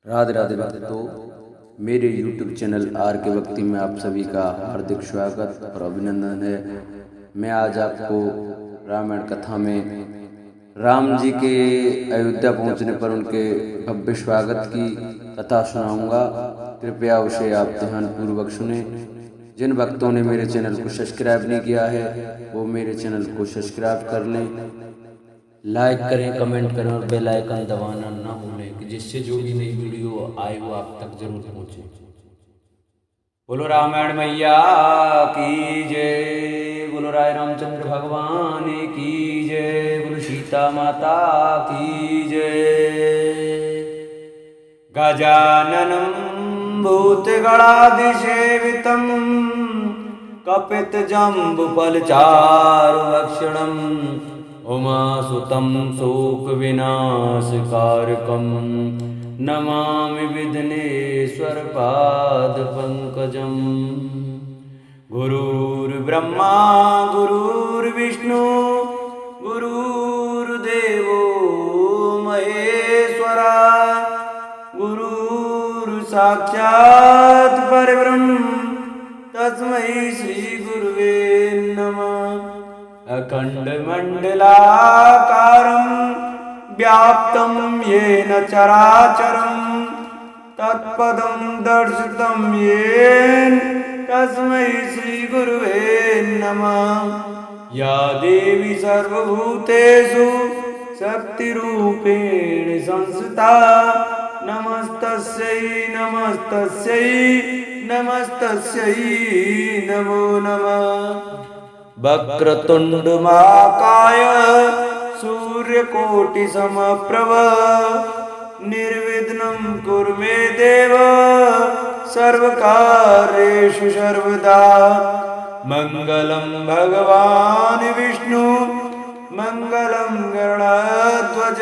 राधे राधे भक्तों, मेरे YouTube channel are के भक्ति में आप सभी का हार्दिक स्वागत और अभिनंदन है। मैं आज आपको रामायण कथा में राम जी के अयोध्या पहुंचने पर उनके भव्य स्वागत की कथा सुनाऊंगा। कृपया उसे आप ध्यानपूर्वक सुने। जिन भक्तों ने मेरे चैनल को सब्सक्राइब नहीं किया है वो मेरे चैनल को सब्सक्राइब कर लें, लाइक करें, कमेंट करें और बेल आइकन दबाना ना भूलें कि जिससे जो भी नई वीडियो आए वो आप तक जरूर पहुंचे। बोलो रामायण मैया की जय, बोलो राय रामचंद्र भगवान की जय, बोलो सीता माता की जय। गजाननं भूतगणाधिसेवितं कपितजम्बुफलचारुभक्षणं उमासुतं शोकविनाशकारकं नमामि विघ्नेश्वरपादपङ्कजं। गुरुर्ब्रह्मा गुरुर्विष्णु गुरुर्देवो महेश्वरा, गुरुर्साक्षात् परब्रह्म तस्मै श्री गुरुवे नमः। अखण्डमण्डलाकारं व्याप्तं येन चराचरं तत्पदं दर्शितं येन तस्मै श्रीगुरुवे नमः। या देवी सर्वभूतेषु शक्तिरूपेण संस्थिता नमस्तस्यै नमस्तस्यै नमस्तस्यै नमो नमः। वक्रतुण्डमहाकाय सूर्यकोटिसमप्रभ निर्विघ्नं कुरु मे देव सर्वकार्येषु सर्वदा। मङ्गलं भगवान् विष्णु मङ्गलं गरुडध्वज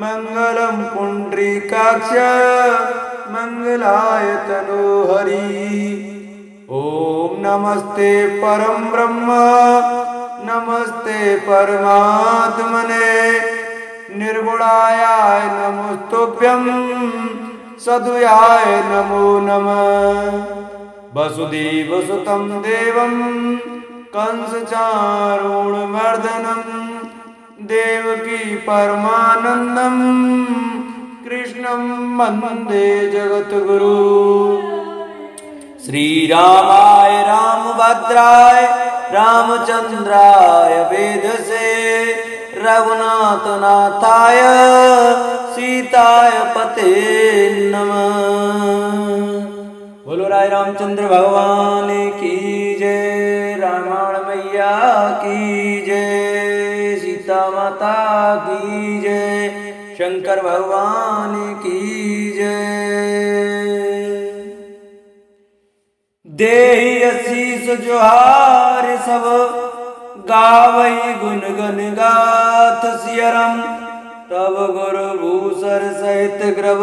मङ्गलं पुण्डरीकाक्ष मङ्गलाय तनोहरि। ओम नमस्ते परम ब्रह्म नमस्ते परमात्मने निर्गुणाय नमोस्तुभ्यं सद्वयाय नमो नमः। वसुदेवसुतं देवं कंसचारूणमर्दनं देवकी परमानन्दं कृष्णं वन्दे जगद्गुरु। श्री रामाय रामभद्राय रामचंद्राय वेधसे रघुनाथ नाथाय सीताय पते नमः। बोलो राय रामचंद्र भगवान की जय, रामायण मैया की जय, सीता माता की जय, शंकर भगवान की जय। देहि आशीष जोहार सब गावई गुण गण गाथ सियरम तब गुरु भूसर सहित ग्रव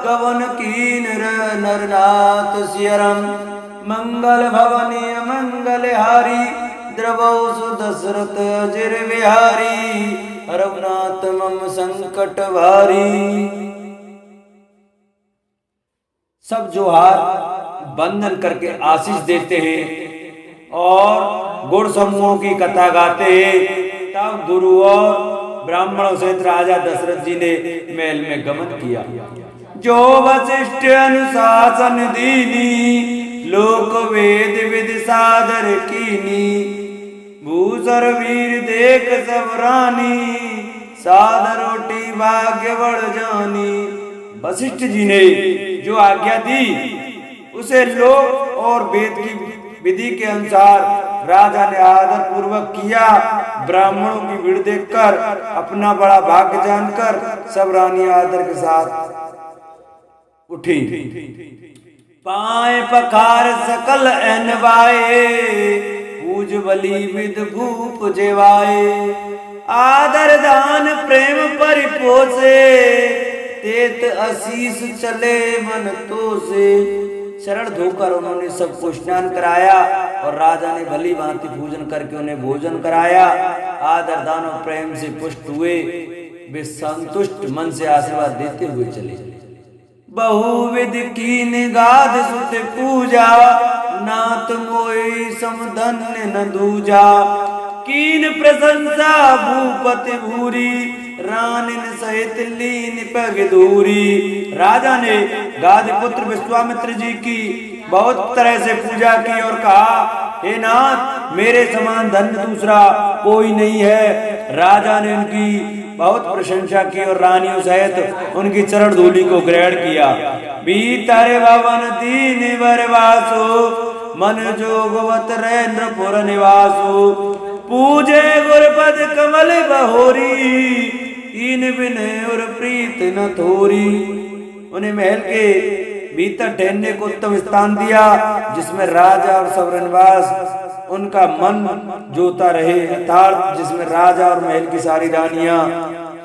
गवन कीन नरनाथ सियरम। मंगल भवनी मंगल हारी द्रवौ सुदशरथ अजिर विहारी रघुनाथ मम संकट भारी। सब जोहार वंदन करके आशीष देते हैं और गुण समूह की कथा गाते हैं। तब गुरु और ब्राह्मणों सहित राजा दशरथ जी ने महल में गमन किया। जो वशिष्ठ अनुशासन दीनी लोक वेद विधि सादर कीनी भूसर वीर देख सब रानी सादर रोटी भाग्य बढ़ जानी। वशिष्ठ जी ने जो आज्ञा दी उसे लोक और वेद की विधि के अनुसार राजा ने आदर पूर्वक किया। ब्राह्मणों की भीड़ देखकर अपना बड़ा भाग्य जानकर सब रानी आदर के साथ उठी। पाए पखार सकल एनवाए पूज बलि विद भूप जेवाए आदर दान प्रेम परिपोसे तेत आशीष चले मन तो से। शरण धोकर उन्होंने सबको स्नान कराया और राजा ने भली भांति पूजन करके उन्हें भोजन कराया। आदर दान और प्रेम से पुष्ट हुए। वे संतुष्ट मन से आशीर्वाद देते हुए चले। बहुविध कीन गाद सुत पूजा, नाथ मोई समधन्य न दूजा। कीन प्रशंसा भूपति भूरी, रानिन सहित लीन पग दूरी। राजा ने गाद पुत्र विश्वामित्र जी की बहुत तरह से पूजा की और कहा, हे नाथ, मेरे समान धन्य दूसरा कोई नहीं है। राजा ने उनकी बहुत प्रशंसा की और रानियों सहित उनकी चरण धूलि को ग्रहण किया। भीतर भवन दीन वर वासो, मन जोगवत नृपुर निवासो। पूजे गुरपद कमल बहोरी, इन विनय और प्रीत न थोरी। उन्हें महल के भीतर ठहरने को उत्तम स्थान दिया, जिसमें राजा और सवर निवास उनका मन जोता रहे, अर्थात जिसमें राजा और महल की सारी रानियां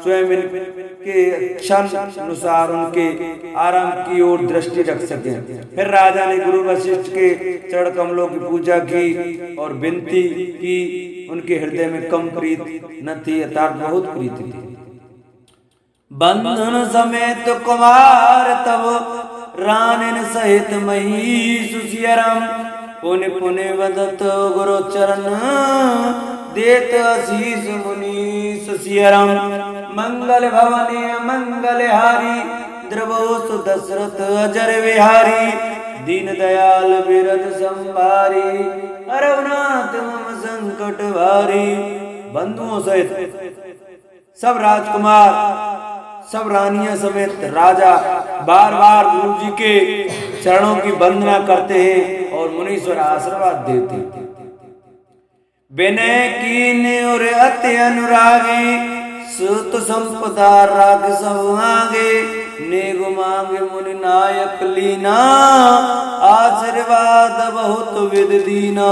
स्वयं के क्षण अनुसार उनके आराम की ओर दृष्टि रख सकें। फिर राजा ने गुरु वशिष्ठ के चरण कमलों की पूजा की और विनती की। उनके हृदय में कम प्रीत न थी, अर्थात बहुत प्रीति थी। बंधन समेत कुमार तब, रानिन सहित मही सुसियरम। पुण्य पुण्य वदत गुरु चरण, देत आशीष मुनि सुसियरम। मंगल भवने मंगल हारी, द्रवोसु दशरथ अजर विहारी। दीन दयाल बिरद संभारी, अरवनाथ मम संकट भारी। बंधुओं सहित सब राजकुमार, सब रानियां समेत राजा बार बार गुरु जी के चरणों की वंदना करते हैं और मुनीश्वर आशीर्वाद देते हैं। विनय कीन और अति अनुरागे, सुत संपदा राग सब आगे। नेग मांगे मुनि नायक लीना, आशीर्वाद बहुत विद दीना।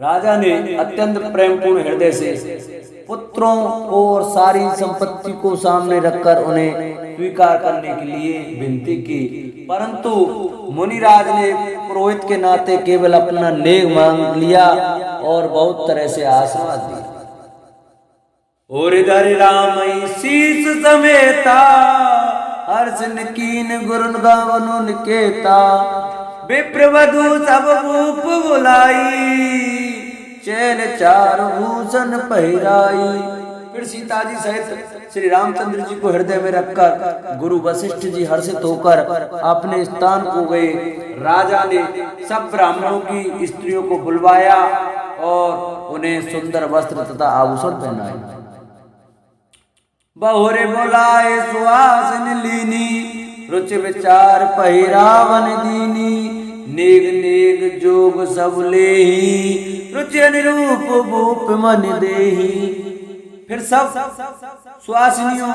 राजा ने अत्यंत प्रेमपूर्ण हृदय से पुत्रों को और सारी संपत्ति को सामने रखकर उन्हें स्वीकार करने के लिए विनती की, परंतु मुनिराज ने पुरोहित के नाते केवल अपना नेग मांग लिया और बहुत तरह से आशीर्वाद दिया। और इधर राम शीस समेता, हर्ष कीन गुरु गावनु निकेता। विप्रवधु सब भूप बुलाई, चैन चार भूषण पहिराई। फिर सीता जी सहित श्री रामचंद्र जी को हृदय में रखकर गुरु वशिष्ठ जी हर्षित होकर अपने स्थान को गए। राजा ने सब ब्राह्मणों की स्त्रियों को बुलवाया और उन्हें सुंदर वस्त्र तथा आभूषण पहनाए। बहुरे बुलाए सुहासिन लीनी, रुचि विचार पहिरावन दीनी। नेग नेग जोग सब लेही, रुचि अनुरूप भूप मन देही। फिर सब सुहासिनियों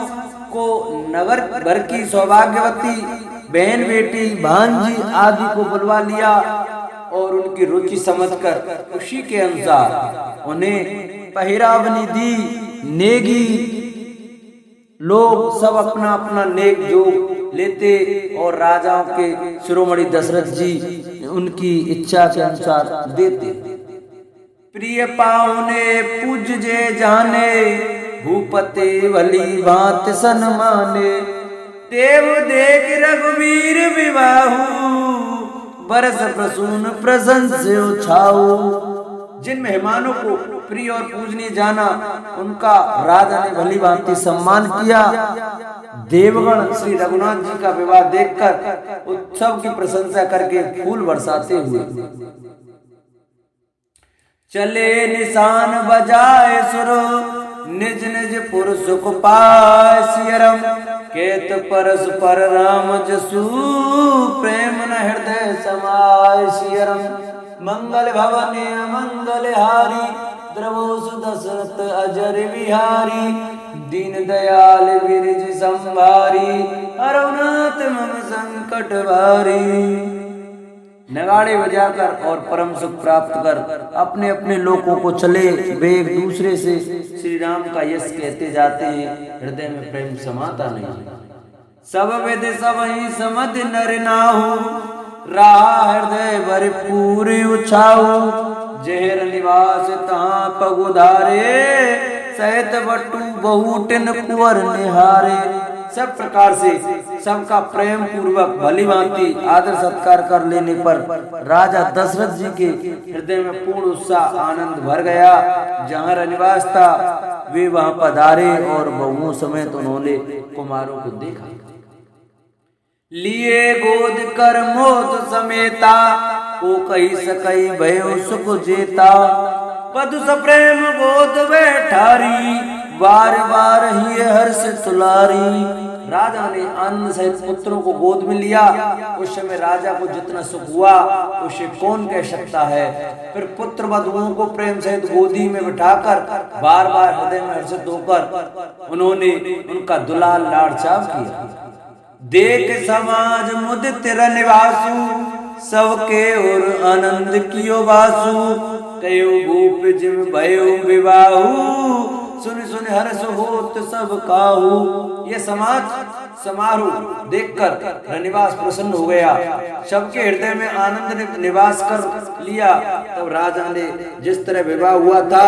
को नगर भर की सौभाग्यवती बहन बेटी भांजी आदि को बुलवा लिया और उनकी रुचि समझकर खुशी के अनुसार उन्हें पहिरावनी दी। नेगी लोग सब अपना अपना नेक जोग लेते और राजाओं के शिरोमणि दशरथ जी उनकी इच्छा के अनुसार देते। प्रिय पाहुने पूज्य जाने, भूपते भली भांत सन्माने। देव देख रघुवीर विवाहु, बरस प्रसून प्रशंस्य छाऊ। जिन मेहमानों को प्रिय और पूजनीय जाना, उनका राजा ने भली भांति सम्मान किया। देवगण श्री रघुनाथ जी का विवाह देखकर उत्सव की प्रशंसा करके फूल बरसाते हुए चले। निशान बजाए सुरो, निज निज पुर सुख पाय सियरम। केत परस पर राम जसु, प्रेम न हृदय समाय सियरम। मंगल भवने मंगल हारी, द्रवोसु दशरथ अजर विहारी। दीन दयाल बिरज संभारी, अरुणात मम संकट भारी। नगाड़े बजाकर और परम सुख प्राप्त कर अपने अपने लोकों को चले। वे एक दूसरे से श्री राम का यश कहते जाते हैं, हृदय में प्रेम समाता नहीं। सब वेद सब ही समझ नर नाहु, रहा हृदय भर पूरी उछाऊ। जहर निवास तहाँ पगुधारे, सहित बटू बहुटिन कुंवर निहारे। सब प्रकार से सबका प्रेम पूर्वक भली भांति आदर सत्कार कर लेने पर राजा दशरथ जी के हृदय में पूर्ण उत्साह आनंद भर गया। जहाँ रनिवास था वे वहां पधारे और बहुओं समेत उन्होंने कुमारों को देखा। लिए गोद कर मोद समेता, को कही सकई भयो सुख जेता। वधु सप्रेम गोद बैठारी, बार बार ही हर्ष तुलारी। राजा ने आनंद सहित पुत्रों को गोद में लिया। उस समय राजा को जितना सुख हुआ उसे कौन कह सकता है। फिर पुत्र वधुओं को प्रेम सहित गोदी में बिठाकर बार बार हृदय में हर्षित होकर उन्होंने उनका दुलार लाड़ चाव किया। देख समाज मुदित रनिवासु, सबके और आनंद कियो वासु। कयो भूप जिम भयो विवाहु, सुन सुन हर्ष होत सब काहू। ये समारोह देखकर रनिवास प्रसन्न हो गया। सबके हृदय में आनंद ने निवास कर लिया। तब राजा ने जिस तरह विवाह हुआ था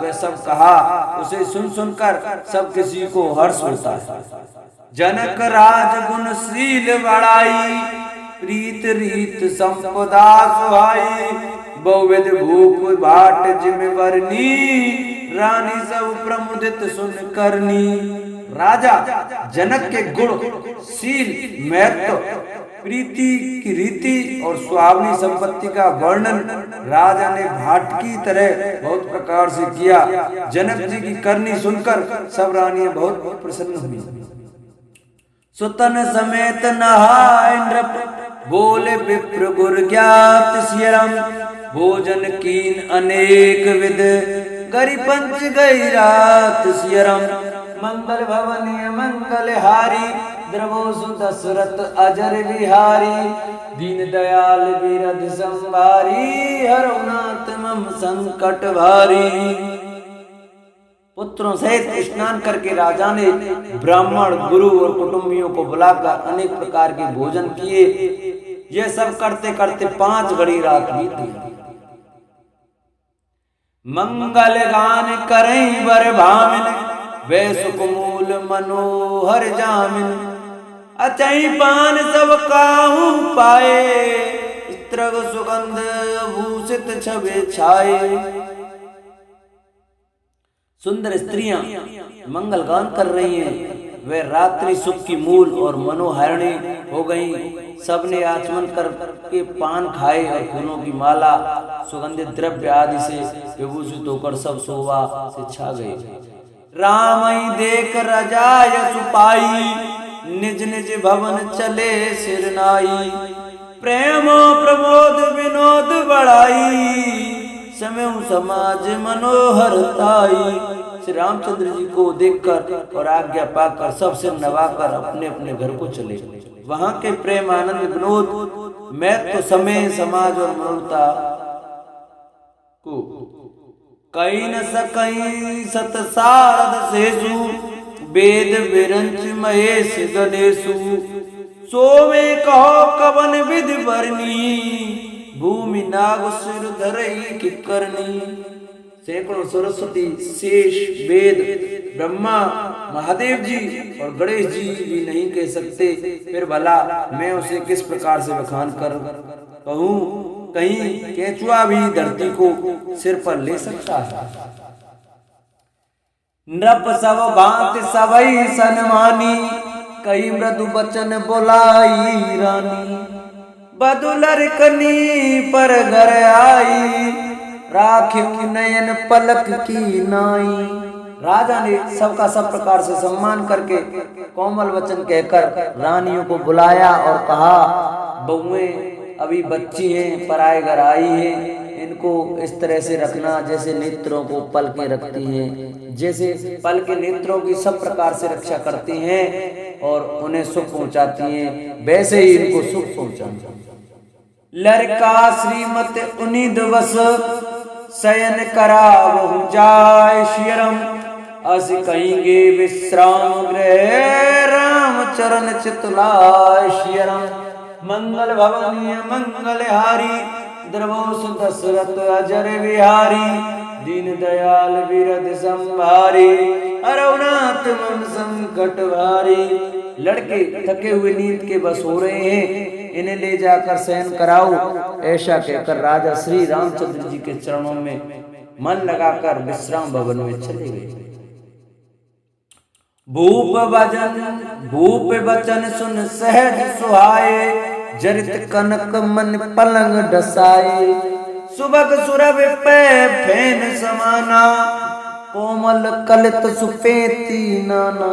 वह सब कहा। उसे सुन सुनकर सब किसी को हर्ष होता है। जनक राज गुणशील बड़ाई, प्रीत रीत संपदा सुहाई। बहुविध भूप भाट जिम बरनी, रानी सब प्रमुदित सुन करनी। राजा जनक के गुण, शील, महत्व, प्रीति की रीति और सुहावनी संपत्ति का वर्णन राजा ने भाट की तरह बहुत प्रकार से किया। जनक जी की करनी सुनकर सब रानियां बहुत प्रसन्न हुई। सुतन समेत नहाय नृप, बोले विप्र गुर ज्ञात सियरम। भोजन कीन अनेक विध, गरी पंच गई रात सियरम। मंगल भवनीय मंगल हारी, द्रवोसु दशरथ अजर विहारी। दीन दयाल विरध संभारी, हरनाथ मम संकट भारी। पुत्रों सहित स्नान करके राजा ने ब्राह्मण, गुरु और कुटुंबियों को बुलाकर अनेक प्रकार के भोजन किए। यह सब करते करते 5 घड़ी रात बीती। मंगल गान करें वर भामिन, वे सुकमूल मनोहर जामिन। अचई पान सब काहू पाए, स्त्रग सुगंध भूषित छबे छाए। सुंदर स्त्रियां मंगल गान कर रही हैं। वे रात्रि सुख की मूल और मनोहारिणी हो गईं। सबने आचमन करके पान खाए और फूलों की माला, सुगंधित द्रव्य आदि से विभूषित होकर सब शोभा से छा गए। रामई देख रजाय सुपाई, निज निज भवन चले सिरनाई। प्रेम प्रमोद विनोद बढ़ाई, समय समाज मनोहरताई। श्री रामचंद्र जी को देखकर और आज्ञा पाकर सब सिर नवाकर अपने अपने घर को चले। वहां के प्रेम आनंद विनोद में तो समय समाज और मनोहरता को कई न सकई सत सारद सेसु। वेद विरंच महेश गणेशु, सोवे कहो कवन विधि बरनी। भूमि नाग सिर धरई की करनी। सैकड़ों सरस्वती, शेष, वेद, ब्रह्मा, महादेव जी और गणेश जी भी नहीं कह सकते। फिर भला मैं उसे किस प्रकार से बखान कर कहूँ। कहीं केचुआ भी धरती को सिर पर ले सकता है। नृप सब भांति सबई सन्मानी, कई मृदु बचन बोलाई रानी। बदुलर कनी पर घर आई, राखी नयन पलक की नाई। राजा ने सबका सब प्रकार से सम्मान करके कोमल वचन कहकर रानियों को बुलाया और कहा, बहुएं अभी बच्ची हैं, पराए घर आई हैं। इनको इस तरह से रखना जैसे नेत्रों को पलकें रखती हैं। जैसे पल के नेत्रों की सब प्रकार से रक्षा करती हैं और उन्हें सुख पहुंचाती हैं, वैसे ही इनको सुख पहुंचाना। लड़का श्रीमत उन्हीं दिवस, शयन करा बहु जाय शियरम। अस कहेंगे विश्राम गृह, राम चरण चितलाय शियरम। मंगल भवनीय मंगल हारी, द्रवोस दशरथ अजर बिहारी, दीन दयाल विरद संभारी, अरवनाथ मन संकट भारी। लड़के थके हुए नींद के बस हो रहे हैं, इन्हें ले जाकर शयन कराओ। ऐसा कहकर राजा श्री रामचंद्र जी के चरणों में मन लगाकर विश्राम भवन में चले गए। भूप वचन सुन सहज सुहाए, जरित कनक मन पलंग ढसाए। सुबह सुरभ पे फैन समाना, कोमल कलित सुपेती नाना।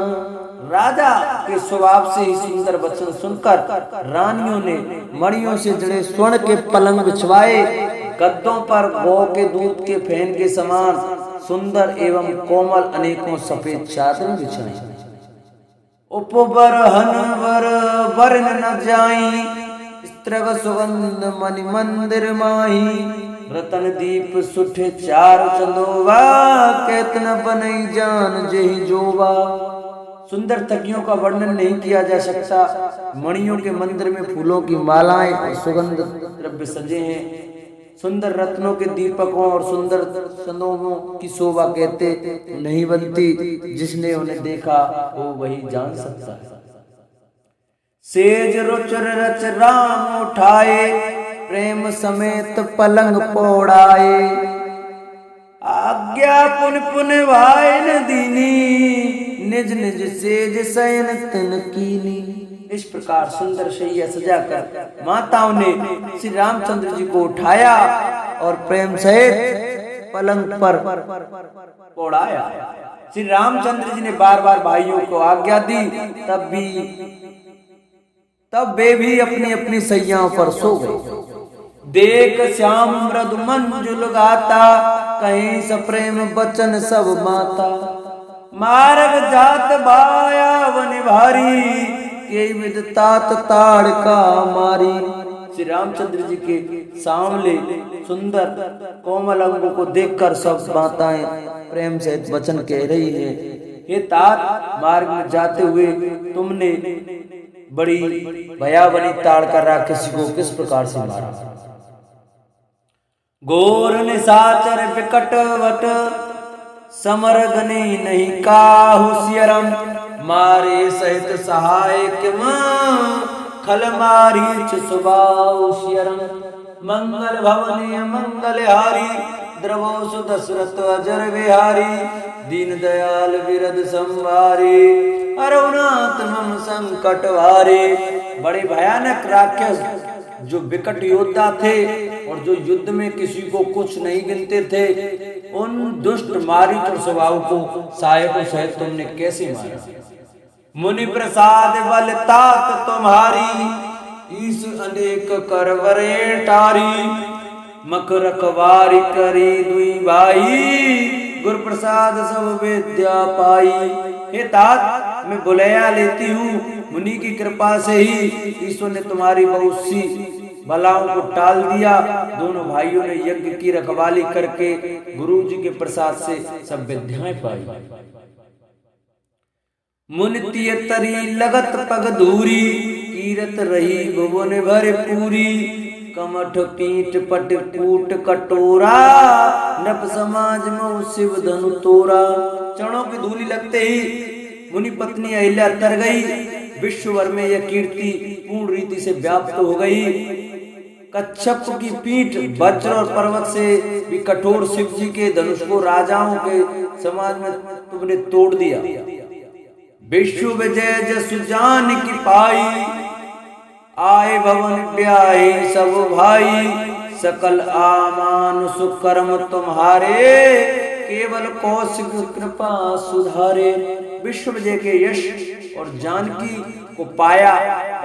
राजा के स्वभाव से ही सुंदर वचन सुनकर रानियों ने मणियों से जड़े स्वर्ण के पलंग बिछवाए। गद्दों पर गौ के दूध के फैन के समान सुंदर एवं कोमल अनेकों सफेद चादर बिछाई। उपबर हनवर वर्ण न जाई, स्त्रग सुगंध मणि मंदिर माही। रतन दीप सुठे चार चंदोवा, केतन बनई जान जेहि जोवा। सुंदर तकियों का वर्णन नहीं किया जा सकता। मणियों के मंदिर में फूलों की मालाएं और सुगंध द्रव्य सजे हैं। सुंदर रत्नों के दीपकों और सुंदर चंदों की शोभा कहते नहीं बनती, जिसने उन्हें देखा वो वही जान सकता है। सेज रुचर रच राम उठाए, प्रेम समेत पलंग पौड़ाए। आज्ञा पुन पुन भाई न दीनी, निज निज सेज शयन तन कीनी। इस प्रकार सुंदर शैया सजाकर माताओं ने श्री रामचंद्र जी को उठाया और प्रेम सहित पलंग पर पौड़ाया। श्री रामचंद्र जी ने बार बार भाइयों को आज्ञा दी, तब वे भी अपनी अपनी सैयाओं पर सो गए। देख श्याम मृदु मंजुल गाता, कहीं सप्रेम बचन सब माता। मार्ग जात बाया वन भारी, के विदतात ताड़ का मारी। श्री रामचंद्र जी के सामने सुंदर कोमल अंगों को देखकर सब माताएं प्रेम से वचन कह रही है, हे तात, मार्ग में जाते हुए तुमने बड़ी भयावनी ताड़ का राक्षसी को किस प्रकार से मारा। घोर निशाचर विकट वट, समर गनी नहीं काहू सियरम। मारे सहित सहायक खल मारीच सुबाहु सियरम। मंगल भवने मंगल हारी, द्रवोसु दशरथ अजर बिहारी। दीन दयाल विरद संवारी, अरवनाथ मम संकट वारे। बड़े भयानक राक्षस जो विकट योद्धा थे और जो युद्ध में किसी को कुछ नहीं गिनते थे, उन दुष्ट मारीच और स्वभाव को सहायकों सहित तुमने कैसे मारा। मुनि प्रसाद बल तात तुम्हारी, ईश अनेक करवरे टारी। मक रखवारी करी दुई भाई, गुरु प्रसाद सब विद्या पाई। हे तात, मैं बुलैया लेती हूँ, मुनि की कृपा से ही ईश्वर ने तुम्हारी बहुत सी बलाओं को टाल दिया। दोनों भाइयों ने यज्ञ की रखवाली करके गुरु जी के प्रसाद से सब विद्याएं पाई। मुनि तरी लगत पग धूरी, कीरत रही भुवन भर पूरी। कमठ पीठ पट कूट कटोरा, नप समाज में शिव धनु तोरा। चरणों की धूली लगते ही मुनि पत्नी अहिल्या तर गई। विश्व भर में यह कीर्ति पूर्ण रीति से व्याप्त हो गई। कच्छप की पीठ वज्र और पर्वत से भी कठोर शिव जी के धनुष को राजाओं के समाज में तुमने तोड़ दिया। विश्व विजय जसु जान की पाई, आए भवन ब्याहे सब भाई। सकल आमानुष कर्म तुम्हारे, केवल कौशिक कृपा सुधारे। विश्व विजय के यश और जानकी को पाया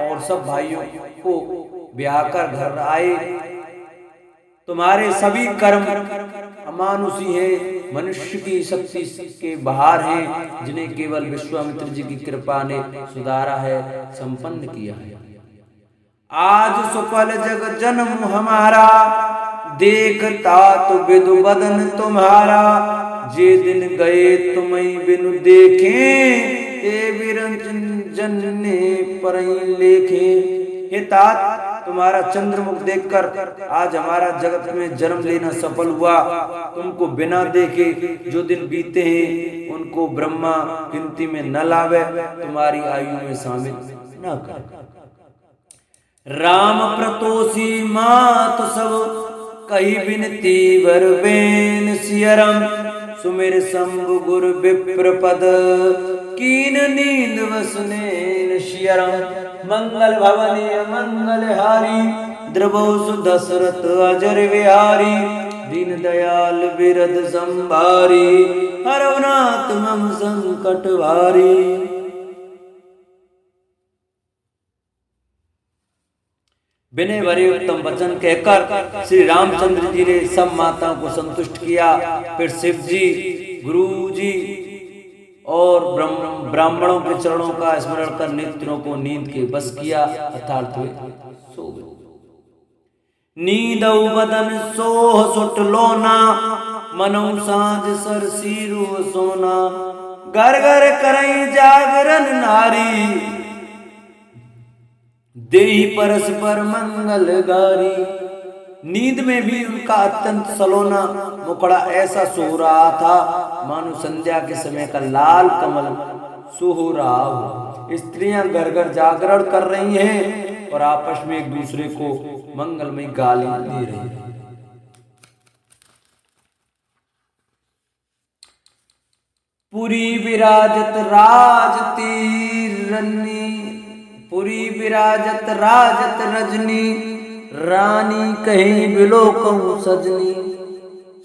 और सब भाइयों को ब्याह कर घर आए। तुम्हारे सभी कर्म अमानुषी हैं, मनुष्य की शक्ति के बाहर हैं, जिन्हें केवल विश्वामित्र जी की कृपा ने सुधारा है, संपन्न किया है। आज सुफल जग जन्म हमारा, देखता तो विदु बदन तुम्हारा। जे दिन गए तुम्हें बिनु देखे, ते विरंजन ने परई लेखे। हे तात, तुम्हारा चंद्रमुख देखकर आज हमारा जगत में जन्म लेना सफल हुआ। तुमको बिना देखे जो दिन बीते हैं उनको ब्रह्मा गिनती में न लावे, तुम्हारी आयु में शामिल न कर। राम प्रतोषी मात सब कही बिनती वर बेन सियरम, सुमिर शंभु गुर विप्र पद कीन नींद वसुनेन शियरम। मंगल भवने मंगल हारी, द्रवोसु दशरथ अजर विहारी, दीन दयाल बिरद संभारी, हरवनाथ मम संकट भारी। विनय भरे उत्तम वचन कहकर श्री रामचंद्र जी ने सब माताओं को संतुष्ट किया। फिर शिव जी, गुरु जी और ब्राह्मणों के चरणों का स्मरण कर नेत्रों को नींद के बस किया, अर्थात वे सो गए। नींदउ बदन सोह सुट लोना, मनौ सांझ सर सीरु सोना, घर घर करई जागरण नारी, देहि परस्पर मंगल गारी। नींद में भी उनका अत्यंत सलोना मुखड़ा ऐसा सो रहा था मानो संध्या के समय का लाल कमल सो रहा हो। स्त्रियां घर घर जागरण कर रही हैं और आपस में एक दूसरे को मंगलमय गाली दे रही हैं। पुरी विराजत राजत रजनी, रानी कहीं बिलोकहु सजनी,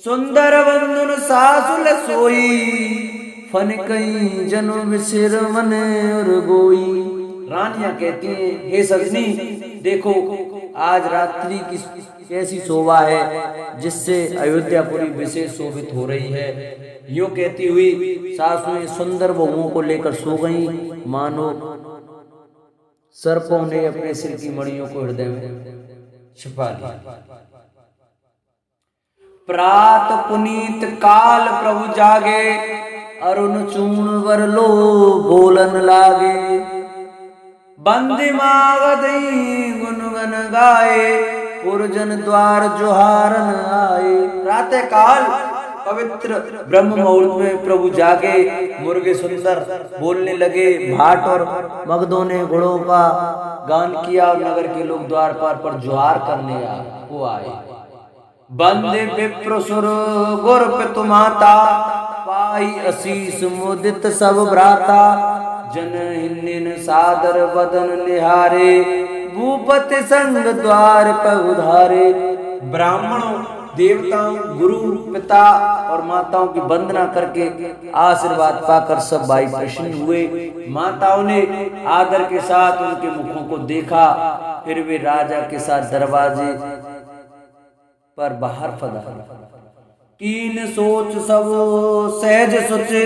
सुंदर बंधुन सासुल सोई, फन कहीं जनु बिसिर मन और गोई। रानियां कहती हैं, हे सजनी देखो आज रात्रि की कैसी शोभा है जिससे अयोध्यापुरी विशेष शोभित हो रही है। यूं कहती हुई सासुएं सुंदर बहुओं को लेकर सो गई, मानो सर्पों ने अपने सिर की मणियों को हृदय में छिपा लिया। प्रात पुनीत काल प्रभु जागे, अरुण चूर्ण वर लो बोलन लागे, बंदी मागदई गुनगन गाए, पुरजन द्वार जोहारन आए। प्रातः काल पवित्र ब्रह्म मुहूर्त में प्रभु जागे, मुर्गे सुंदर बोलने लगे, भाट और मगधों ने घोड़ों का गान किया और नगर के लोग द्वारपाल पर जोहार करने आए। बंदे विप्र सुर गुर पितु माता, पाई असीस मुदित सब भ्राता, जन हिन्दिन सादर बदन निहारे, भूपति संग द्वार पर उधारे। ब्राह्मणों, देवताओं, गुरु, पिता और माताओं की वंदना करके आशीर्वाद पाकर सब भाई प्रसन्न हुए। माताओं ने आदर के साथ उनके मुखों को देखा, फिर वे राजा के साथ दरवाजे पर बाहर पधारे। कीन सोच सब सहज सुचे,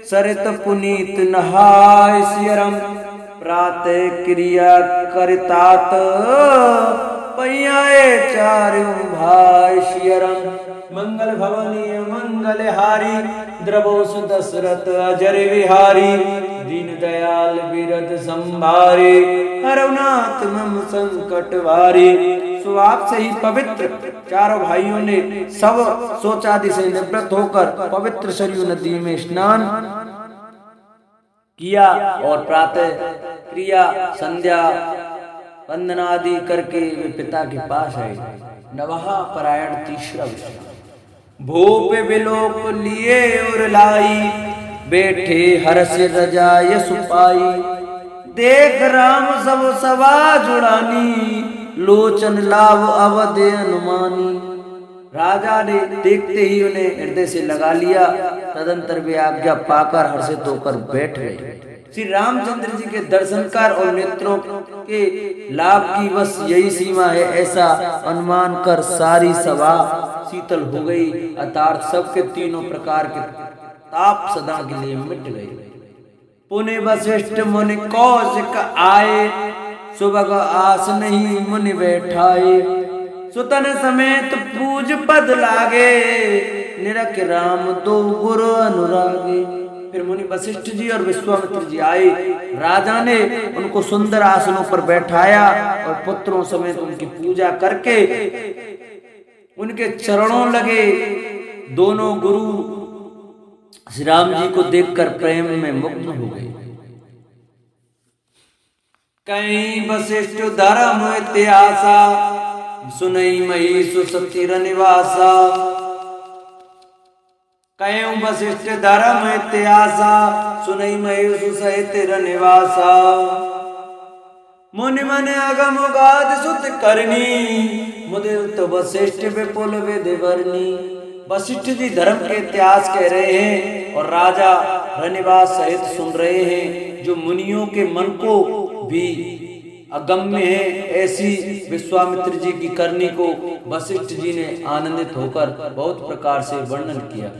सरित पुनीत नहाय सियरम, प्रातः क्रिया करतात, पैयाए चारु भाई शियरम। मंगल भवनीय मंगल हारी, द्रवोस दशरथ अजर विहारी, दीन दयाल बिरद संभारे, हरवनाथ मम संकट भारी। सो आपसे ही पवित्र चारों भाइयों ने सब शौचादि से निवृत्त होकर पवित्र सरयू नदी में स्नान किया और प्रातः क्रिया संध्या वंदना आदि करके वे पिता के पास आए। नवहा परायण तीसरा विषय। भूप बिलोक लिए और लाई, बैठे हर्ष रजा यशु पाई, देख राम सब सभा जुड़ानी, लोचन लाभ अवध अनुमानी। राजा ने देखते ही उन्हें हृदय से लगा लिया, तदंतर वे आज्ञा पाकर हर्षित होकर बैठ गए। श्री रामचंद्र जी के दर्शन कर और नेत्रों के लाभ की बस यही सीमा है ऐसा अनुमान कर सारी सभा शीतल हो गई, अर्थात सबके तीनों प्रकार के ताप सदा के लिए मिट गए। पुण्य वशिष्ठ मुनि कौशिक आए, सुबह आस नहीं मुनि बैठाए, सुतन समेत पूज पद लागे, निरख राम दो गुरु अनुरागे। फिर मुनि वशिष्ठ जी और विश्वामित्र जी आए। राजा ने उनको सुंदर आसनों पर बैठाया और पुत्रों समेत उनकी पूजा करके उनके चरणों लगे। दोनों गुरु श्री राम जी को देखकर प्रेम में मुग्ध हो गए। कहीं वशिष्ठ धर्म इतिहासा सुनई मही सुसतीर निवासा। कहीं वशिष्ठ धर्म इतिहासा सुनई मही सुसतीर निवासा। मुनि मन अगम गाद सुत करनी मुदित वशिष्ठ विपुल विधि वर्णी। वशिष्ठ जी धर्म के इतिहास कह रहे हैं और राजा रनिवास सहित सुन रहे हैं, जो मुनियों के मन को भी अगम्य है। ऐसी विश्वामित्र जी की करनी को वशिष्ठ जी ने आनंदित होकर बहुत प्रकार से वर्णन किया।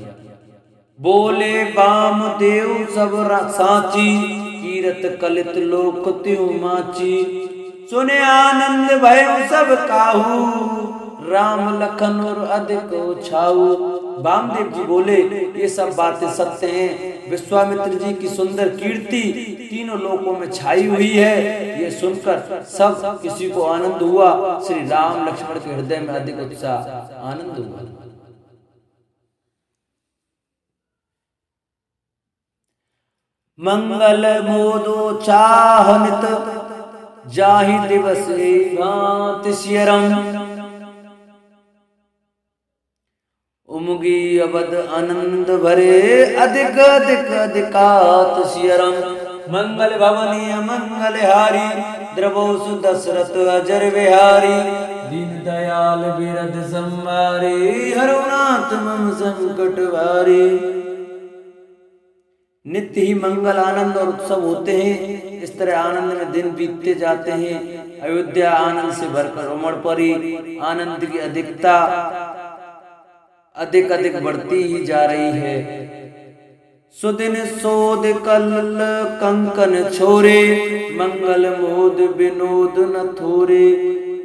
बोले बाम देव सब साची कीरत कलित लोक त्यों माची। सुने आनंद भयो सब काहू राम लखन और अधिक छाऊ। वामदेव जी बोले ये सब बातें सत्य हैं। विश्वामित्र जी की सुंदर कीर्ति तीनों लोकों में छाई हुई है। ये सुनकर सब किसी को आनंद हुआ। श्री राम लक्ष्मण के हृदय में अधिक उत्साह आनंद हुआ। मंगल मोदो चाहनित जाहि दिवस भांति सियरम। उमगी अवध आनंद भरे अधिक अधिक अधिकात सियरम। मंगल भवनी मंगल हारी द्रवोसु दशरथ अजर विहारी। दीन दयाल बिरद संवारे हरुनाथ मम संकट भारी। नित्य ही मंगल आनंद और उत्सव होते हैं। इस तरह आनंद में दिन बीतते जाते हैं। अयोध्या आनंद से भरकर उमड़ पड़ी। आनंद की अधिकता अधिक अधिक बढ़ती ही जा रही है। सुदिन सोद कल कंकन छोरे मंगल मोद विनोद न थोरे।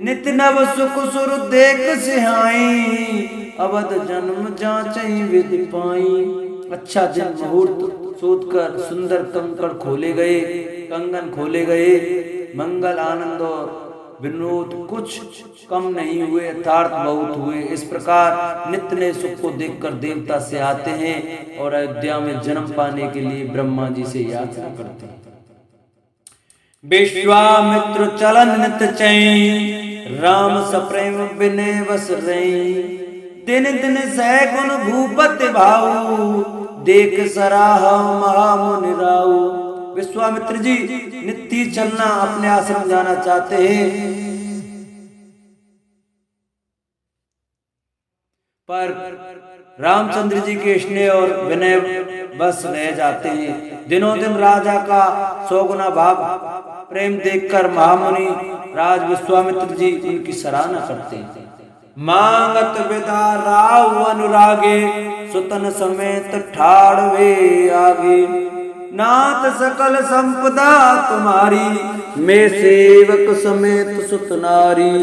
नित नव सुख सुर देख सिहाई अवध जन्म जांचई विधि पाई। अच्छा दिन मुहूर्त सोच कर सुंदर कंकड़ खोले गए, कंगन खोले गए। मंगल आनंद और विनोद कुछ कम नहीं हुए, यथार्थ बहुत हुए। इस प्रकार नित्य नए सुख को देखकर देवता से आते हैं और अयोध्या में जन्म पाने के लिए ब्रह्मा जी से याचना करते हैं। विश्वामित्र चलन नित चई राम सप्रेम विनय बस रही। दिन दिन सैगुन भूपति भाऊ देख सराह महामुनि राऊ। विश्वामित्र जी नित्य चलना अपने आश्रम जाना चाहते हैं, पर रामचंद्र जी के स्नेह और विनय बस रह जाते हैं। दिनों दिन राजा का 100 गुना भाव प्रेम देखकर महामुनि राज विश्वामित्र जी उनकी सराहना करते हैं। मांगत विदा राव अनुरागे सुतन समेत ठाड़वे आगे। नाथ सकल संपदा तुम्हारी मैं सेवक समेत सुतनारी।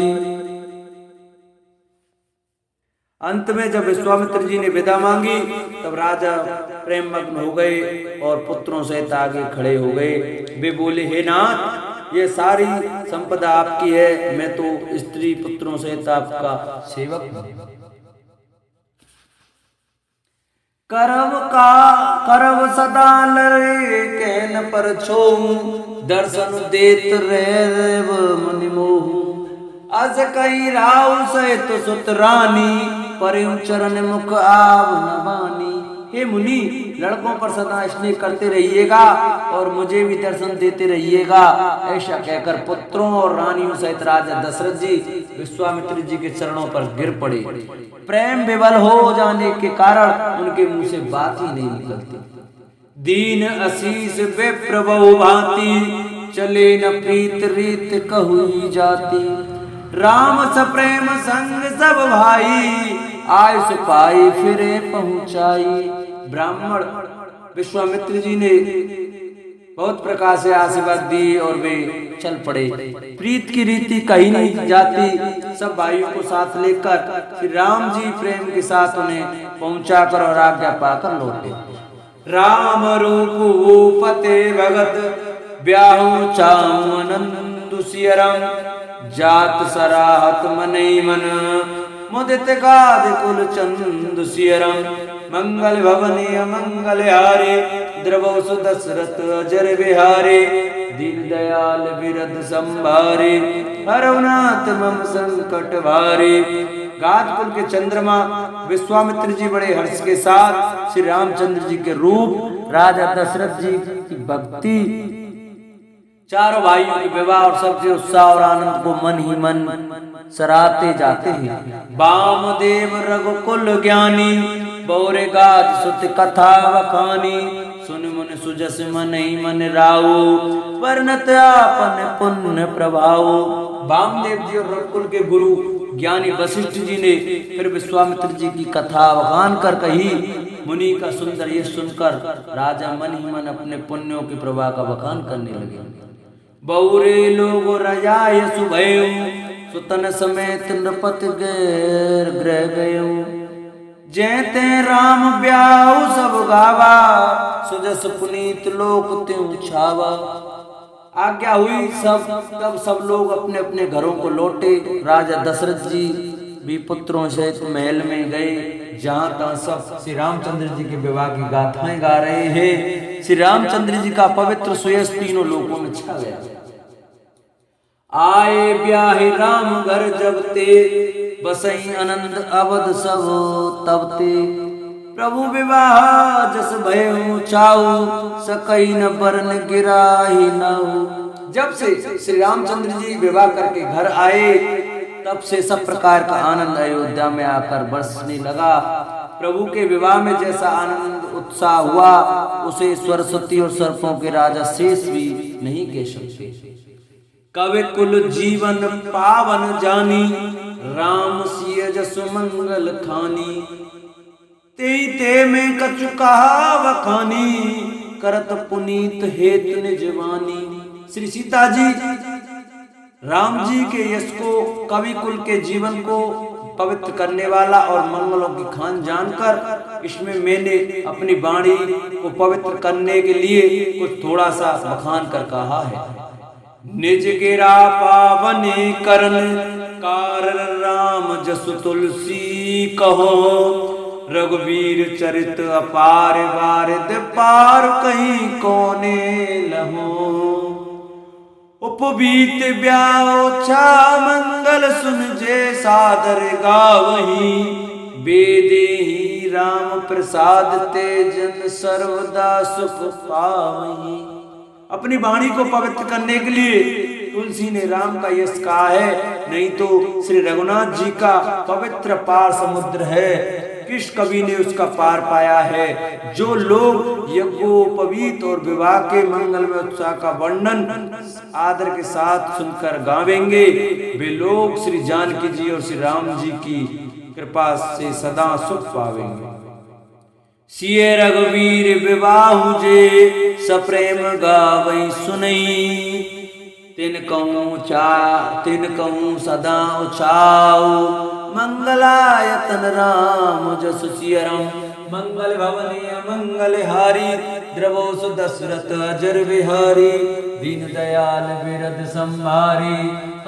अंत में जब विश्वामित्र जी ने विदा मांगी तब राजा प्रेम मग्न हो गए और पुत्रों सहित आगे खड़े हो गए। वे बोले, हे नाथ, ये सारी संपदा आपकी है, मैं तो स्त्री पुत्रों सहित आपका सेवक हूं। करव सदा लरे कहन पर छोहू दर्शन देत रेव मुनि मोहू। अस कई राव सहित सुत रानी परिउ चरण मुख आव न बानी। हे मुनि, लड़कों पर सदा स्नेह करते रहिएगा और मुझे भी दर्शन देते रहिएगा। ऐसा कहकर पुत्रों और रानियों सहित राजा दशरथ जी विश्वामित्र जी के चरणों पर गिर पड़े। प्रेम विवल हो जाने के कारण उनके मुंह से बात ही नहीं निकलती। दीन आशीष विप्र बहु भांति चले न प्रीत रीत कहुई जाती। राम सप्रेम संग सब भाई आय सुपाई फिरे पहुंचाई। ब्राह्मण विश्वामित्र जी ने बहुत प्रकार से आशीर्वाद दी और वे चल पड़े। प्रीत की रीति कहीं नहीं जाती। सब भाइयों को साथ लेकर श्री राम जी प्रेम के साथ उन्हें पहुंचाकर और आज्ञा पाकर लौटे। राम रूप पते भगत ब्याहु चाऊ अनंदु सियरम जात सराहत मनई मन मुदित गाद कुल चंद सियरम मंगल भवनीय मंगल हारे द्रवसु दशरथ अजर बिहारे दीन दयाल विरद संभारे हरनाथ मम संकट भारे। गादकुल के चंद्रमा विश्वामित्र जी बड़े हर्ष के साथ श्री रामचंद्र जी के रूप, राजा दशरथ जी की भक्ति, चारों भाइयों के विवाह और सबके उत्साह और आनंद को मन ही मन सराहते जाते हैं। वामदेव रघुकुल ज्ञानी बौरे गाद सुत कथा वखानी सुन मुन सुजस मन ही मन राऊ वर्णत आपन पुण्य प्रभाव। वामदेव जी और रघुकुल के गुरु ज्ञानी वशिष्ठ जी ने फिर विश्वामित्र जी की कथा वखान कर कही। मुनि का सुंदर ये सुनकर राजा मन ही मन अपने पुण्यों के प्रवाह का वखान करने लगे। बौरे लोग रजाय सुभयु सुतन समेत नृपति गृह गयु जैते राम ब्याहु सब गावा सुजस पुनीत लोक त्यों छावा। आज्ञा हुई तब सब लोग अपने अपने घरों को लौटे। राजा दशरथ जी भी पुत्रों सहित महल में गए, जहाँ तहाँ सब श्री रामचंद्र जी के विवाह की गाथाएं गा रहे हैं। श्री रामचंद्र जी का पवित्र सुयश तीनों लोगों में छा गया। आए ब्याहे राम घर जब ते बसई आनंद अवध सब तब ते प्रभु विवाह जस भयउ चाऊ सकई न बरन गिराही नाऊ। जब से श्री रामचंद्र जी विवाह करके घर आए तब से सब प्रकार का आनंद अयोध्या में आकर बरसने लगा। प्रभु के विवाह में जैसा आनंद उत्साह हुआ उसे सरस्वती और सर्पों के राजा शेष भी नहीं कह सकते। कवि कुल जीवन पावन जानी राम सिय जस मंगल खानी ते में कछु कहा वखानी करत पुनीत हेत निजवानी। श्री सीता जी राम जी के यश को, कवि कुल के जीवन को पवित्र करने वाला और मंगलों की खान जानकर इसमें मैंने अपनी वाणी को पवित्र करने के लिए कुछ थोड़ा सा बखान कर कहा है। निज गिरा पावने करन कारण राम जसु तुलसी कहो रघुवीर चरित अपार वारिद पार कहीं कोने लहो। उपबीत ब्याओ छा मंगल सुन जे सादर गावही बेदे ही राम प्रसाद ते जन सर्वदा सुख पावही। अपनी वाणी को पवित्र करने के लिए तुलसी ने राम का यश कहा है, नहीं तो श्री रघुनाथ जी का पवित्र पार समुद्र है, किस कवि ने उसका पार पाया है। जो लोग यज्ञोपवीत और विवाह के मंगल में उत्साह का वर्णन आदर के साथ सुनकर गावेंगे वे लोग श्री जानकी जी और श्री राम जी की कृपा से सदा सुख पावेंगे। सिय रघुवीर विवाहु जे सप्रेम गावई सुनई तिन कहूँ सदा उछाऊ मंगलायतन राम जसु सियरम मंगल भवनीय मंगल हारी द्रवोसु दशरथ अजर बिहारी दीन दयाल विरद संभारी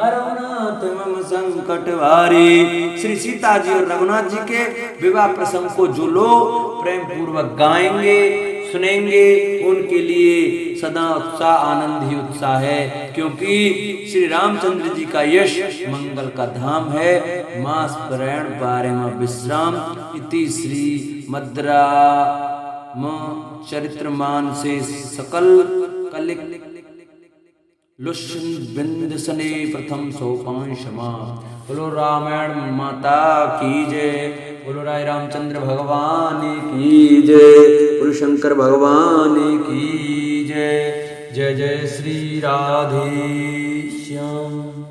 हरनाथ मम संकट भारी। श्री सीता जी और रघुनाथ जी के विवाह प्रसंग को जो लोग प्रेम पूर्वक गाएंगे सुनेंगे उनके लिए सदा उत्साह आनंद ही उत्साह है, क्योंकि श्री रामचंद्र जी का यश मंगल का धाम है। मास परायण बारेमा विश्राम इति श्री मद्रा चरित्रमान से सकल कलिक लुष्ण बिंद सने प्रथम सोपान क्षमा। बोलो रामायण माता की जय, बोलो राय रामचंद्र भगवान की जय, बोलो शंकर भगवान की जय। जय जय श्री राधे श्याम।